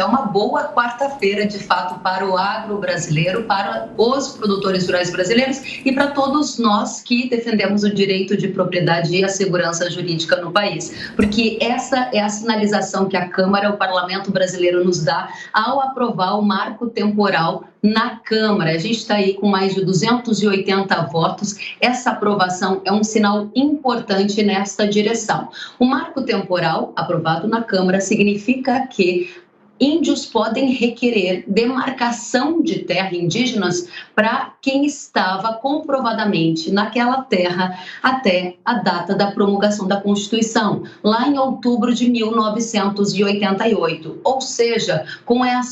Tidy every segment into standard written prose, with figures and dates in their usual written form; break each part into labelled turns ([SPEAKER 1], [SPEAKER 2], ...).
[SPEAKER 1] É uma boa quarta-feira, de fato, para o agro brasileiro, para os produtores rurais brasileiros e para todos nós que defendemos o direito de propriedade e a segurança jurídica no país. Porque essa é a sinalização que a Câmara, o Parlamento brasileiro nos dá ao aprovar o marco temporal na Câmara. A gente está aí com mais de 280 votos. Essa aprovação é um sinal importante nesta direção. O marco temporal aprovado na Câmara significa que índios podem requerer demarcação de terra indígenas para quem estava comprovadamente naquela terra até a data da promulgação da Constituição, lá em outubro de 1988. Ou seja, com a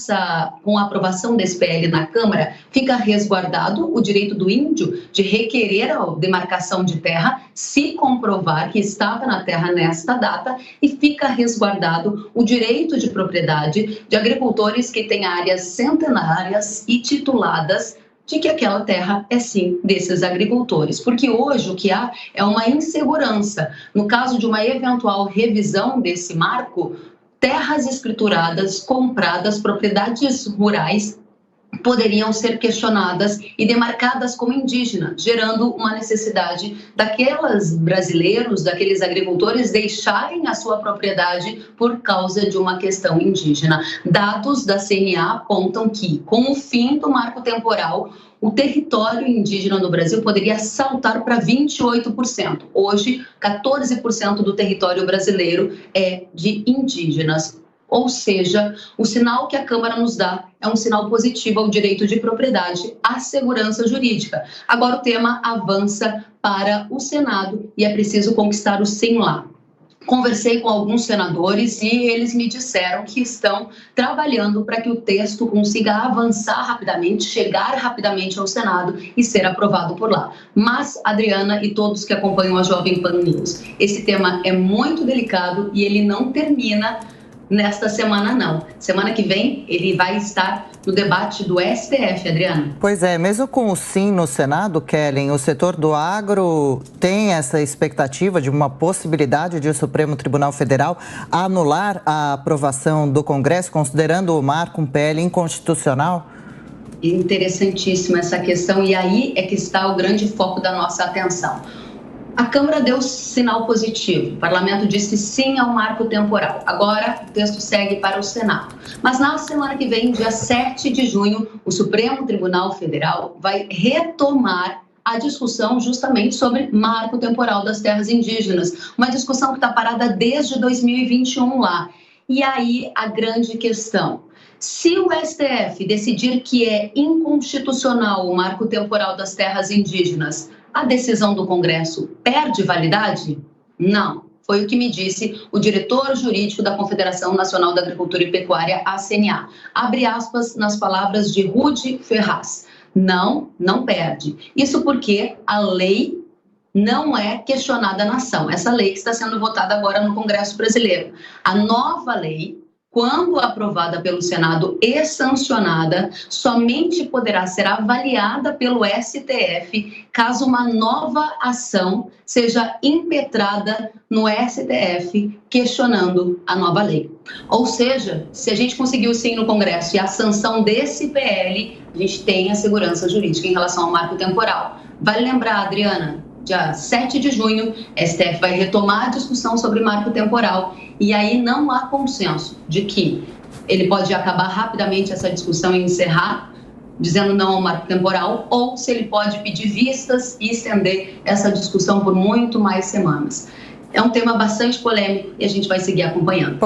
[SPEAKER 1] aprovação desse PL na Câmara, fica resguardado o direito do índio de requerer a demarcação de terra se comprovar que estava na terra nesta data e fica resguardado o direito de propriedade de agricultores que têm áreas centenárias e tituladas de que aquela terra é sim desses agricultores. Porque hoje o que há é uma insegurança. No caso de uma eventual revisão desse marco, terras escrituradas, compradas, propriedades rurais, poderiam ser questionadas e demarcadas como indígena, gerando uma necessidade daqueles brasileiros, daqueles agricultores deixarem a sua propriedade por causa de uma questão indígena. Dados da CNA apontam que, com o fim do marco temporal, o território indígena no Brasil poderia saltar para 28%. Hoje, 14% do território brasileiro é de indígenas. Ou seja, o sinal que a Câmara nos dá é um sinal positivo ao direito de propriedade, à segurança jurídica. Agora o tema avança para o Senado e é preciso conquistar o sim lá. Conversei com alguns senadores e eles me disseram que estão trabalhando para que o texto consiga avançar rapidamente, chegar rapidamente ao Senado e ser aprovado por lá. Mas, Adriana e todos que acompanham a Jovem Pan News, esse tema é muito delicado e ele não termina nesta semana, não. Semana que vem, ele vai estar no debate do STF, Adriana.
[SPEAKER 2] Pois é, mesmo com o sim no Senado, Kellen, o setor do agro tem essa expectativa de uma possibilidade de o Supremo Tribunal Federal anular a aprovação do Congresso, considerando o marco um PL inconstitucional?
[SPEAKER 1] Interessantíssima essa questão, e aí é que está o grande foco da nossa atenção. A Câmara deu sinal positivo, o Parlamento disse sim ao marco temporal. Agora o texto segue para o Senado. Mas na semana que vem, dia 7 de junho, o Supremo Tribunal Federal vai retomar a discussão justamente sobre marco temporal das terras indígenas. Uma discussão que está parada desde 2021 lá. E aí a grande questão: se o STF decidir que é inconstitucional o marco temporal das terras indígenas, a decisão do Congresso perde validade? Não. Foi o que me disse o diretor jurídico da Confederação Nacional da Agricultura e Pecuária, a CNA. Abre aspas nas palavras de Rudy Ferraz. Não, não perde. Isso porque a lei não é questionada na ação. Essa lei que está sendo votada agora no Congresso brasileiro. A nova lei, quando aprovada pelo Senado e sancionada, somente poderá ser avaliada pelo STF caso uma nova ação seja impetrada no STF questionando a nova lei. Ou seja, se a gente conseguiu sim no Congresso e a sanção desse PL, a gente tem a segurança jurídica em relação ao marco temporal. Vale lembrar, Adriana, dia 7 de junho, STF vai retomar a discussão sobre marco temporal e aí não há consenso de que ele pode acabar rapidamente essa discussão e encerrar, dizendo não ao marco temporal, ou se ele pode pedir vistas e estender essa discussão por muito mais semanas. É um tema bastante polêmico e a gente vai seguir acompanhando.